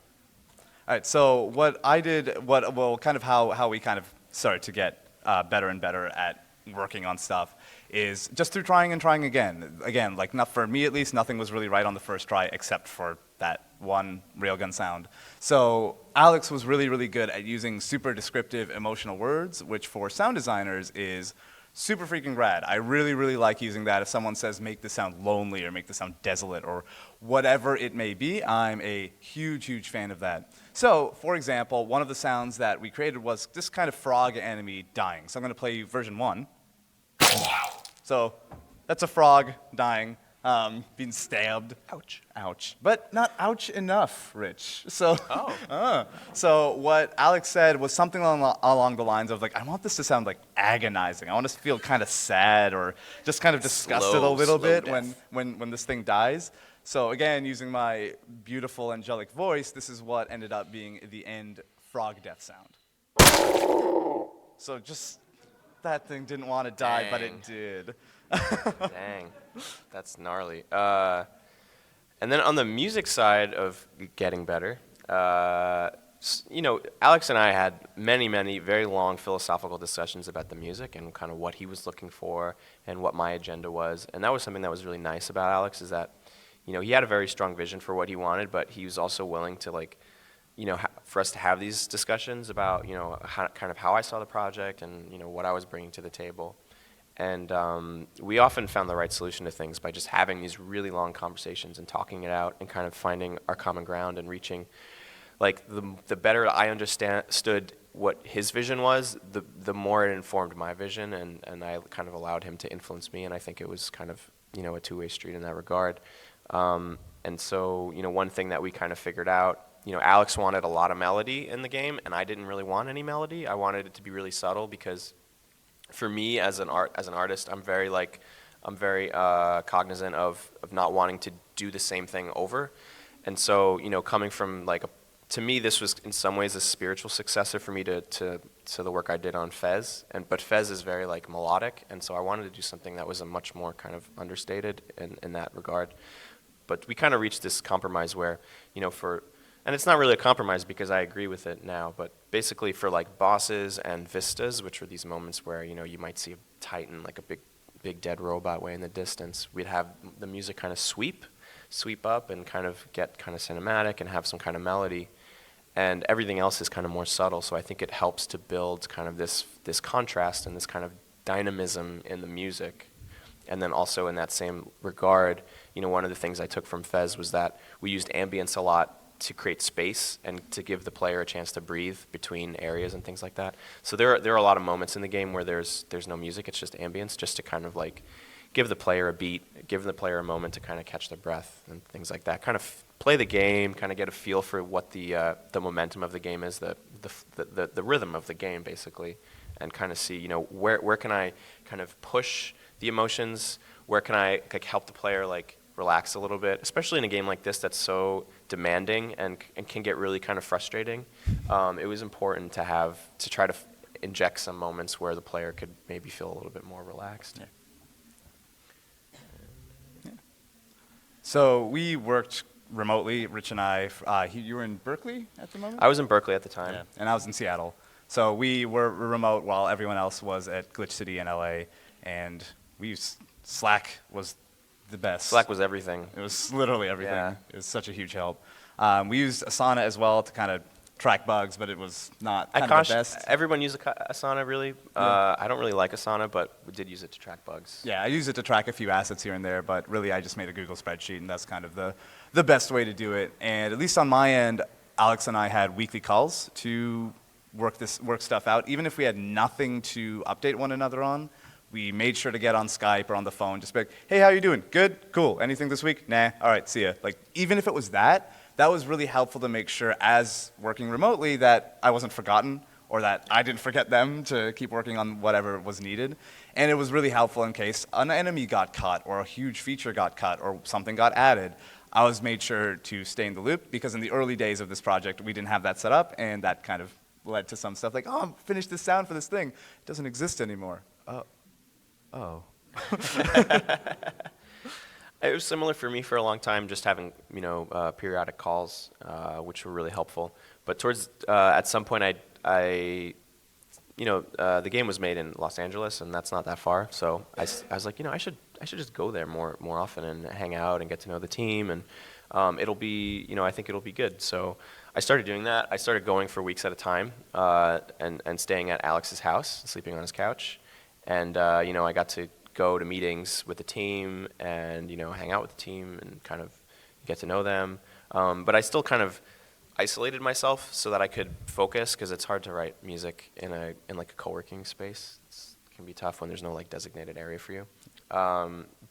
Speaker 1: All right. So what I did, how we kind of started to get better and better at working on stuff, is just through trying and trying again. Again, like not for me at least, nothing was really right on the first try except for that one railgun sound. So Alex was really, really good at using super descriptive emotional words, which for sound designers is super freaking rad. I really, really like using that. If someone says, make this sound lonely or make this sound desolate or whatever it may be, I'm a huge, huge fan of that. So, for example, one of the sounds that we created was this kind of frog enemy dying. So I'm going to play you version 1. So that's a frog dying, being stabbed.
Speaker 2: Ouch.
Speaker 1: Ouch. But not ouch enough, Rich. So, so what Alex said was something along the lines of, like, I want this to sound, like, agonizing. I want us to feel kind of sad or just kind of disgusted a little bit when this thing dies. So again, using my beautiful angelic voice, this is what ended up being the end frog death sound. So just, that thing didn't want to die, but it did.
Speaker 2: Dang, that's gnarly. And then on the music side of getting better, you know, Alex and I had many very long philosophical discussions about the music and kind of what he was looking for and what my agenda was. And that was something that was really nice about Alex, is that, you know, he had a very strong vision for what he wanted, but he was also willing to, like, you know, for us to have these discussions about, you know, kind of how I saw the project and, you know, what I was bringing to the table. And we often found the right solution to things by just having these really long conversations and talking it out and kind of finding our common ground and reaching, like, the better I understood what his vision was, the more it informed my vision, and I kind of allowed him to influence me, and I think it was kind of, you know, a two-way street in that regard. And so, you know, one thing that we kind of figured out, you know, Alex wanted a lot of melody in the game, and I didn't really want any melody. I wanted it to be really subtle because, for me as an artist, I'm very cognizant of not wanting to do the same thing over. And so, you know, coming from, like, to me, this was in some ways a spiritual successor for me to the work I did on Fez. But Fez is very, like, melodic, and so I wanted to do something that was a much more kind of understated in that regard. But we kind of reached this compromise where, you know, and it's not really a compromise because I agree with it now, but basically for, like, bosses and vistas, which are these moments where, you know, you might see a titan, like a big dead robot way in the distance, we'd have the music kind of sweep up and kind of get kind of cinematic and have some kind of melody. And everything else is kind of more subtle, so I think it helps to build kind of this contrast and this kind of dynamism in the music. And then also in that same regard, you know, one of the things I took from Fez was that we used ambience a lot to create space and to give the player a chance to breathe between areas and things like that. So there are a lot of moments in the game where there's no music, it's just ambience, just to kind of, like, give the player a beat, give the player a moment to kind of catch their breath and things like that. Kind of play the game, kind of get a feel for what the momentum of the game is, the rhythm of the game, basically, and kind of see, you know, where can I kind of push the emotions, where can I, like, help the player, like, relax a little bit, especially in a game like this that's so demanding and can get really kind of frustrating. It was important to try to inject some moments where the player could maybe feel a little bit more relaxed.
Speaker 1: Yeah. So we worked remotely, Rich and I. You were in Berkeley at the moment?
Speaker 2: I was in Berkeley at the time.
Speaker 1: Yeah, and I was in Seattle. So we were remote while everyone else was at Glitch City in LA, and we used Slack was the best.
Speaker 2: Slack was everything.
Speaker 1: It was literally everything.
Speaker 2: Yeah.
Speaker 1: It was such a huge help. We used Asana as well to kind of track bugs, but it was not kind of the best.
Speaker 2: Everyone used Asana, really.
Speaker 1: Yeah.
Speaker 2: I don't really like Asana, but we did use it to track bugs.
Speaker 1: Yeah, I use it to track a few assets here and there, but really I just made a Google spreadsheet, and that's kind of the best way to do it. And at least on my end, Alex and I had weekly calls to work stuff out. Even if we had nothing to update one another on, we made sure to get on Skype or on the phone, just be like, hey, how you doing? Good? Cool. Anything this week? Nah. All right, see ya. Like, even if it was that was really helpful to make sure, as working remotely, that I wasn't forgotten or that I didn't forget them to keep working on whatever was needed. And it was really helpful in case an enemy got cut or a huge feature got cut or something got added. I was made sure to stay in the loop, because in the early days of this project, we didn't have that set up, and that kind of led to some stuff like, oh, I'm finished this sound for this thing. It doesn't exist anymore. Oh.
Speaker 2: It was similar for me for a long time, just having, you know, periodic calls, which were really helpful. But towards at some point, I the game was made in Los Angeles, and that's not that far. So I was like, I should just go there more often and hang out and get to know the team, and I think it'll be good. So I started doing that. I started going for weeks at a time, and staying at Alex's house, sleeping on his couch, and I got to go to meetings with the team and hang out with the team and kind of get to know them. But I still kind of isolated myself so that I could focus, because it's hard to write music in like a co-working space. It can be tough when there's no like designated area for you.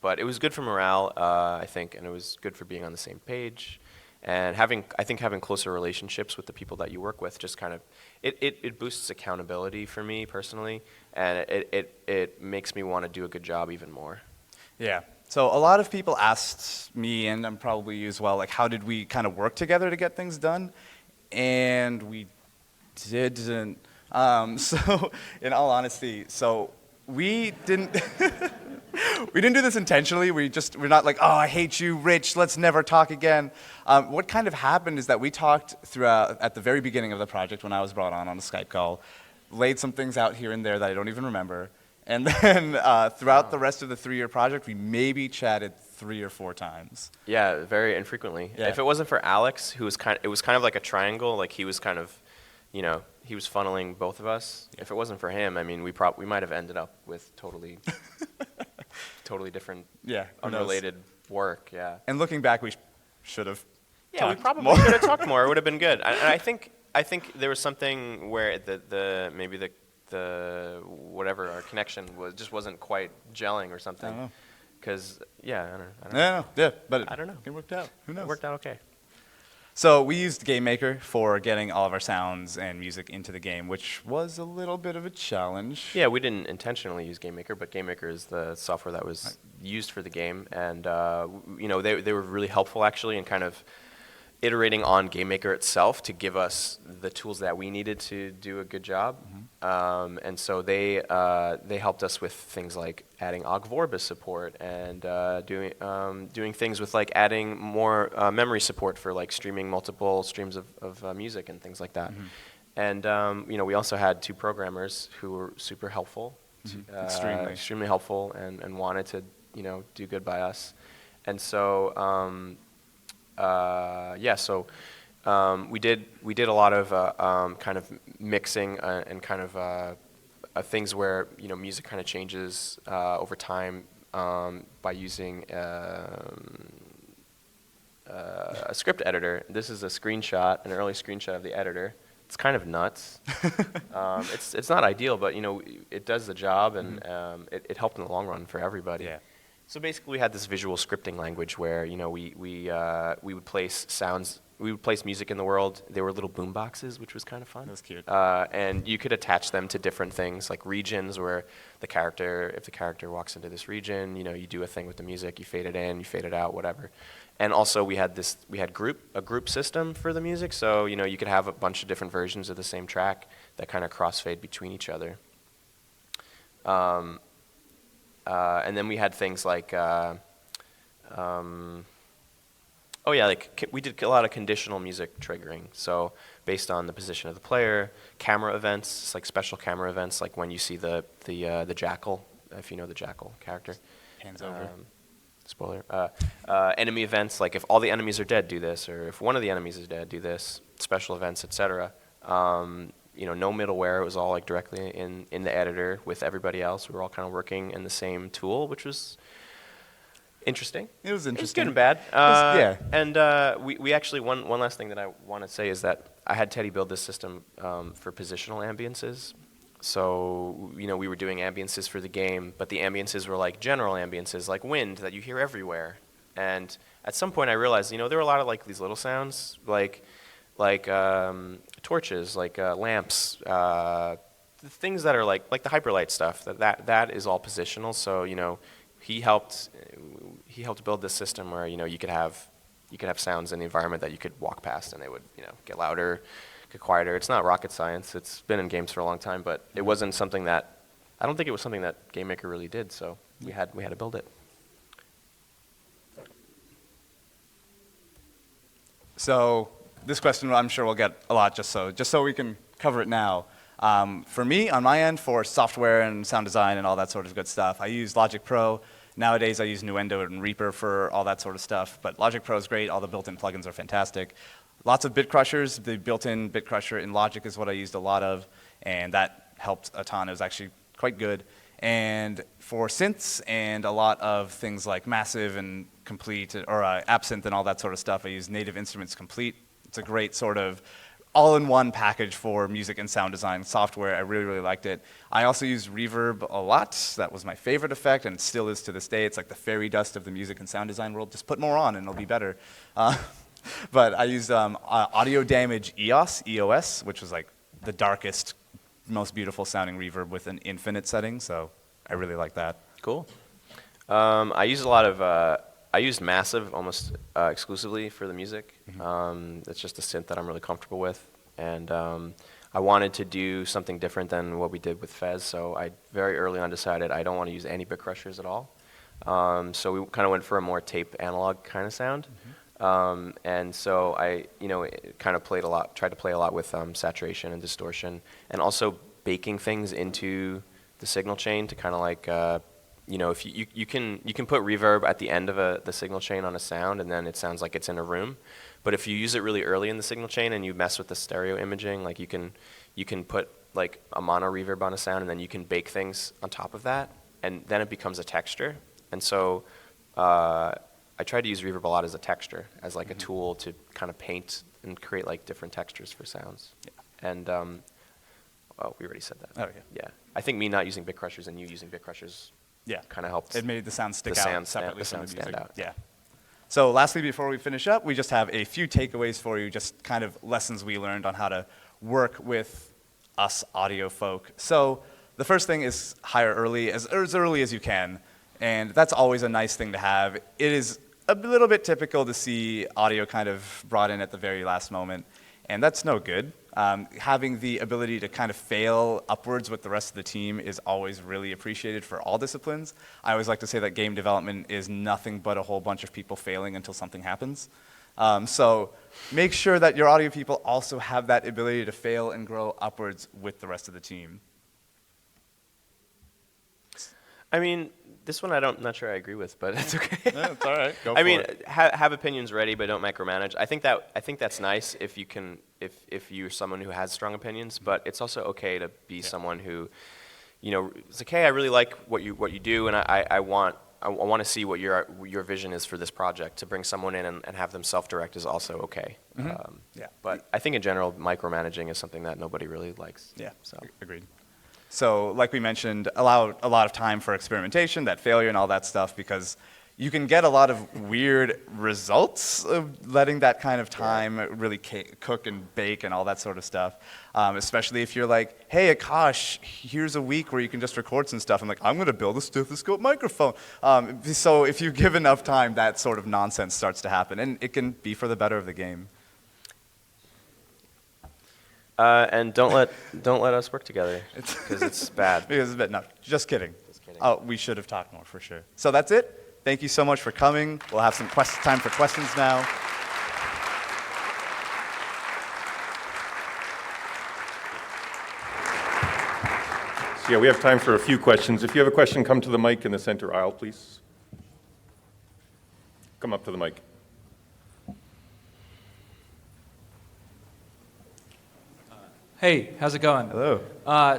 Speaker 2: But it was good for morale, I think, and it was good for being on the same page. And having closer relationships with the people that you work with just kind of, it boosts accountability for me personally, and it makes me want to do a good job even more.
Speaker 1: Yeah. So a lot of people asked me, and probably you as well, like how did we kind of work together to get things done? And we didn't. So in all honesty, we didn't we didn't do this intentionally. We're not like, oh, I hate you, Rich, let's never talk again. What kind of happened is that we talked throughout at the very beginning of the project when I was brought on a Skype call, laid some things out here and there that I don't even remember. And then throughout the rest of the 3-year project, we maybe chatted 3 or 4 times.
Speaker 2: Yeah, very infrequently. Yeah. If it wasn't for Alex, it was kind of like a triangle. Like he was kind of, he was funneling both of us. Yeah. If it wasn't for him, I mean, we might have ended up with totally different, unrelated work. Yeah.
Speaker 1: And looking back, we should have.
Speaker 2: Yeah, we probably should have talked more. It would have been good. And I think there was something where maybe the whatever our connection just wasn't quite gelling or something.
Speaker 1: I don't know.
Speaker 2: Because I don't know.
Speaker 1: No, yeah, but
Speaker 2: I don't know.
Speaker 1: It worked out. Who knows?
Speaker 2: It worked out okay.
Speaker 1: So we used GameMaker for getting all of our sounds and music into the game, which was a little bit of a challenge.
Speaker 2: Yeah, we didn't intentionally use GameMaker, but GameMaker is the software that was used for the game, and they were really helpful actually in kind of iterating on GameMaker itself to give us the tools that we needed to do a good job. Mm-hmm. And so they helped us with things like adding Ogg Vorbis support and doing things with like adding more memory support for like streaming multiple streams of music and things like that. Mm-hmm. And we also had 2 programmers who were super helpful,
Speaker 1: mm-hmm.
Speaker 2: extremely helpful, and wanted to do good by us. And so we did a lot of kind of mixing and kind of things where music kind of changes over time by using a script editor. This is an early screenshot of the editor. It's kind of nuts. It's not ideal, but it does the job, and it helped in the long run for everybody.
Speaker 1: Yeah.
Speaker 2: So basically, we had this visual scripting language where we would place sounds, we would place music in the world. There were little boom boxes, which was kind of fun.
Speaker 1: That was cute.
Speaker 2: And you could attach them to different things, like regions, where if the character walks into this region, you do a thing with the music, you fade it in, you fade it out, whatever. And also we had a group system for the music, so you could have a bunch of different versions of the same track that kind of crossfade between each other. And then we had things like, we did a lot of conditional music triggering. So based on the position of the player, camera events, like special camera events, like when you see the jackal, if you know the jackal character.
Speaker 1: Hands over.
Speaker 2: Spoiler. Enemy events, like if all the enemies are dead, do this, or if one of the enemies is dead, do this. Special events, etc. No middleware. It was all like directly in the editor with everybody else. We were all kind of working in the same tool, which was interesting.
Speaker 1: It was interesting.
Speaker 2: It was good and bad.
Speaker 1: Yeah.
Speaker 2: And we actually, one last thing that I want to say is that I had Teddy build this system for positional ambiances. So, we were doing ambiances for the game, but the ambiances were like general ambiances, like wind that you hear everywhere. And at some point I realized, there were a lot of like these little sounds, like torches, like lamps, the things that are like the hyperlight stuff. That is all positional. So he helped build this system where you could have sounds in the environment that you could walk past and they would get louder, get quieter. It's not rocket science. It's been in games for a long time, but it wasn't something that I don't think it was something that GameMaker really did. So we had to build it.
Speaker 1: So this question I'm sure we'll get a lot, just so we can cover it now. For me, on my end, for software and sound design and all that sort of good stuff, I use Logic Pro. Nowadays, I use Nuendo and Reaper for all that sort of stuff, but Logic Pro is great. All the built-in plugins are fantastic. Lots of bit crushers. The built-in bit crusher in Logic is what I used a lot of, and that helped a ton. It was actually quite good. And for synths and a lot of things like Massive and Complete, or Absinthe and all that sort of stuff, I use Native Instruments Complete. It's a great sort of all-in-one package for music and sound design software. I really, really liked it. I also use reverb a lot. That was my favorite effect, and it still is to this day. It's like the fairy dust of the music and sound design world. Just put more on, and it'll be better. But I used Audio Damage EOS, which was like the darkest, most beautiful sounding reverb with an infinite setting, so I really like that.
Speaker 2: Cool. I use a lot of, I use Massive almost exclusively for the music. It's just a synth that I'm really comfortable with. And I wanted to do something different than what we did with Fez, so I very early on decided I don't want to use any bit crushers at all. So we kind of went for a more tape analog kind of sound. And so I, kind of tried to play a lot with saturation and distortion, and also baking things into the signal chain to kind of like, if you can put reverb at the end of the signal chain on a sound, and then it sounds like it's in a room. But if you use it really early in the signal chain and you mess with the stereo imaging, like you can put like a mono reverb on a sound, and then you can bake things on top of that, and then it becomes a texture. And so I tried to use reverb a lot as a texture, as like a tool to kind of paint and create like different textures for sounds. Yeah. And we already said that.
Speaker 1: Oh, yeah.
Speaker 2: Yeah. I think me not using bit crushers and you using bit crushers kind of helped.
Speaker 1: It made the sound stick out separately from the music.
Speaker 2: Stand out.
Speaker 1: Yeah. So lastly, before we finish up, we just have a few takeaways for you, just kind of lessons we learned on how to work with us audio folk. So the first thing is hire early, as early as you can. And that's always a nice thing to have. It is a little bit typical to see audio kind of brought in at the very last moment, and that's no good. Having the ability to kind of fail upwards with the rest of the team is always really appreciated for all disciplines. I always like to say that game development is nothing but a whole bunch of people failing until something happens. So make sure that your audio people also have that ability to fail and grow upwards with the rest of the team.
Speaker 2: I mean, this one I'm not sure I agree with, but it's okay.
Speaker 1: No, it's all right. Go
Speaker 2: I
Speaker 1: for
Speaker 2: mean,
Speaker 1: it.
Speaker 2: have opinions ready, but don't micromanage. I think that's nice if you can, if you're someone who has strong opinions. But it's also okay to be someone who, it's like, hey, I really like what you do, and I want to see what your vision is for this project. To bring someone in and have them self-direct is also okay. But I think in general, micromanaging is something that nobody really likes.
Speaker 1: Yeah.
Speaker 2: So
Speaker 1: Agreed. So like we mentioned, allow a lot of time for experimentation, that failure and all that stuff, because you can get a lot of weird results of letting that kind of time really cook and bake and all that sort of stuff. Especially if you're like, hey, Akash, here's a week where you can just record some stuff. I'm like, I'm going to build a stethoscope microphone. So if you give enough time, that sort of nonsense starts to happen, and it can be for the better of the game.
Speaker 2: And don't let us work together because it's bad.
Speaker 1: Because it's bad. No, just kidding.
Speaker 2: Just kidding.
Speaker 1: Oh, we should have talked more for sure. So that's it. Thank you so much for coming. We'll have some time for questions now.
Speaker 3: So yeah, we have time for a few questions. If you have a question, come to the mic in the center aisle, please. Come up to the mic.
Speaker 4: Hey, how's it going?
Speaker 1: Hello.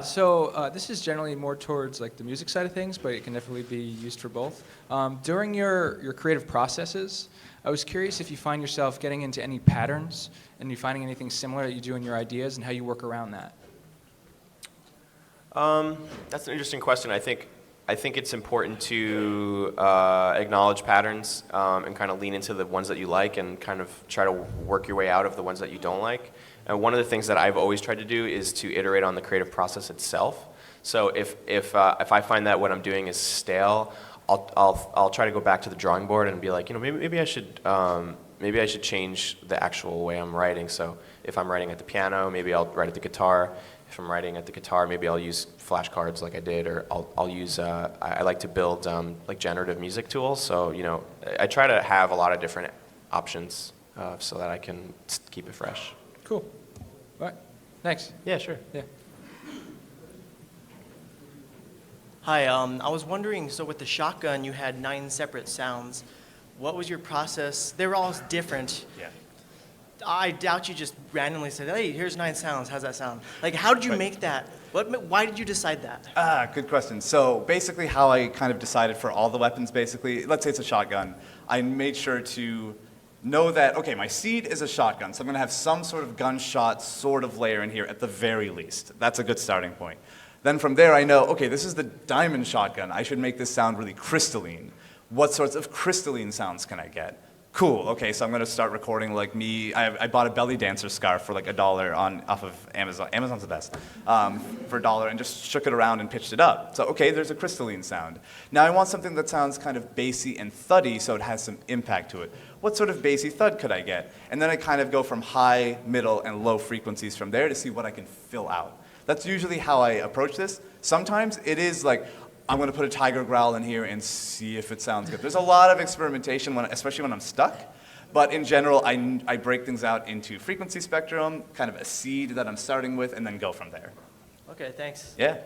Speaker 4: So this is generally more towards like the music side of things, but it can definitely be used for both. During your creative processes, I was curious if you find yourself getting into any patterns and you finding anything similar that you do in your ideas and how you work around that.
Speaker 2: That's an interesting question. I think it's important to acknowledge patterns and kind of lean into the ones that you like and kind of try to work your way out of the ones that you don't like. And one of the things that I've always tried to do is to iterate on the creative process itself. So if I find that what I'm doing is stale, I'll try to go back to the drawing board and be like, maybe I should change the actual way I'm writing. So if I'm writing at the piano, maybe I'll write at the guitar. If I'm writing at the guitar, maybe I'll use flashcards like I did, or I'll use. I like to build like generative music tools. So I try to have a lot of different options so that I can keep it fresh.
Speaker 4: Cool. All right. Thanks.
Speaker 2: Yeah, sure.
Speaker 4: Yeah.
Speaker 5: Hi, I was wondering, so with the shotgun, you had 9 separate sounds. What was your process? They were all different.
Speaker 1: Yeah.
Speaker 5: I doubt you just randomly said, hey, here's 9 sounds, how's that sound? Like, how did you make that? Why did you decide that?
Speaker 1: Good question. So basically how I kind of decided for all the weapons, basically, let's say it's a shotgun, I made sure to know that, okay, my seed is a shotgun, so I'm going to have some sort of gunshot sort of layer in here at the very least. That's a good starting point. Then from there I know, okay, this is the diamond shotgun. I should make this sound really crystalline. What sorts of crystalline sounds can I get? Cool, okay, so I'm gonna start recording like me. I bought a belly dancer scarf for like $1 off of Amazon. Amazon's the best. For $1 and just shook it around and pitched it up. So, okay, there's a crystalline sound. Now I want something that sounds kind of bassy and thuddy so it has some impact to it. What sort of bassy thud could I get? And then I kind of go from high, middle, and low frequencies from there to see what I can fill out. That's usually how I approach this. Sometimes it is like, I'm going to put a tiger growl in here and see if it sounds good. There's a lot of experimentation, especially when I'm stuck. But in general, I break things out into frequency spectrum, kind of a seed that I'm starting with, and then go from there.
Speaker 5: Okay, thanks.
Speaker 1: Yeah.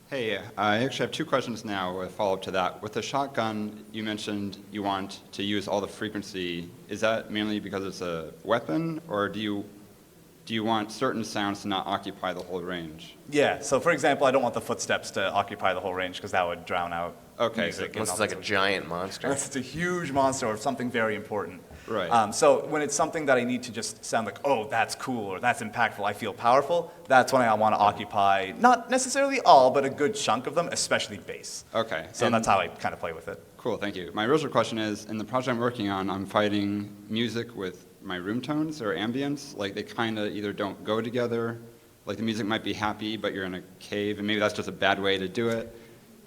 Speaker 6: Hey, I actually have 2 questions now, a follow-up to that. With the shotgun, you mentioned you want to use all the frequency. Is that mainly because it's a weapon, or do you want certain sounds to not occupy the whole range?
Speaker 1: Yeah, so for example, I don't want the footsteps to occupy the whole range because that would drown out music.
Speaker 2: Unless it's like a giant monster.
Speaker 1: Unless it's a huge monster or something very important.
Speaker 6: Right.
Speaker 1: So when it's something that I need to just sound like, oh, that's cool or that's impactful, I feel powerful, that's when I want to occupy, not necessarily all, but a good chunk of them, especially bass.
Speaker 6: Okay.
Speaker 1: So
Speaker 6: And-
Speaker 1: that's how I kind of play with it.
Speaker 6: Cool, thank you. My original question is, in the project I'm working on, I'm fighting music with my room tones or ambience. Like, they kind of either don't go together. Like, the music might be happy, but you're in a cave, and maybe that's just a bad way to do it.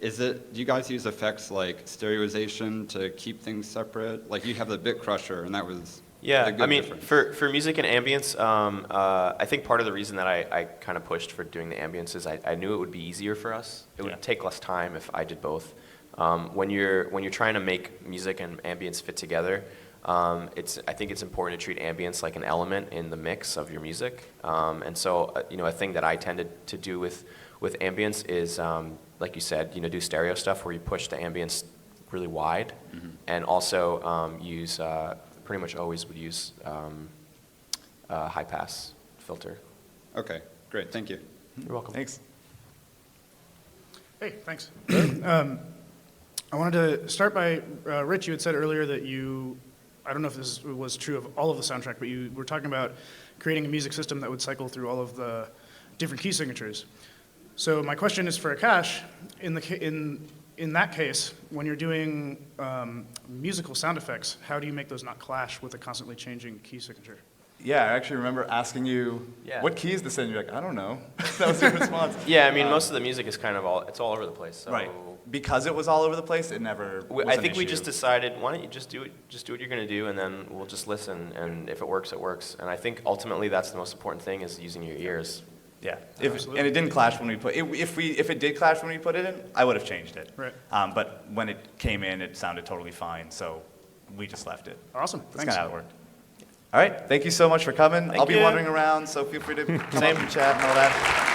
Speaker 6: Do you guys use effects like stereoization to keep things separate? Like, you have the bit crusher, and that was
Speaker 2: Yeah,
Speaker 6: a good
Speaker 2: I mean,
Speaker 6: difference.
Speaker 2: for music and ambience, I think part of the reason that I kind of pushed for doing the ambience is I knew it would be easier for us. It would
Speaker 1: Yeah.
Speaker 2: take less time if I did both. When you're trying to make music and ambience fit together, I think it's important to treat ambience like an element in the mix of your music. And so, a thing that I tended to do with ambience is, like you said, do stereo stuff where you push the ambience really wide, and also use pretty much always would use high pass filter.
Speaker 6: Okay, great, thank you.
Speaker 2: You're welcome.
Speaker 1: Thanks.
Speaker 7: Hey, thanks. I wanted to start by, Rich, you had said earlier that I don't know if this was true of all of the soundtrack, but you were talking about creating a music system that would cycle through all of the different key signatures. So my question is for Akash, in that case, when you're doing musical sound effects, how do you make those not clash with a constantly changing key signature?
Speaker 1: Yeah, I actually remember asking you,
Speaker 2: Yeah.
Speaker 1: what key is this in? You're like, I don't know. That was your response.
Speaker 2: Yeah, I mean, most of the music is kind of all over the place. So
Speaker 1: Right. Because it was all over the place, it never was
Speaker 2: I
Speaker 1: an
Speaker 2: think we
Speaker 1: issue.
Speaker 2: just decided, why don't you just do what you're going to do, and then we'll just listen, and if it works, it works. And I think ultimately that's the most important thing, is using your ears.
Speaker 1: Yeah,
Speaker 7: Absolutely.
Speaker 1: and it didn't clash when we put it. If it did clash when we put it in, I would have changed it.
Speaker 7: Right.
Speaker 1: But when it came in, it sounded totally fine, so we just left it.
Speaker 7: Awesome,
Speaker 1: That's
Speaker 7: thanks.
Speaker 1: kind of how it worked. All right, thank you so much for coming.
Speaker 2: Thank
Speaker 1: I'll be
Speaker 2: you.
Speaker 1: wandering around, so feel free to come up and chat and all that.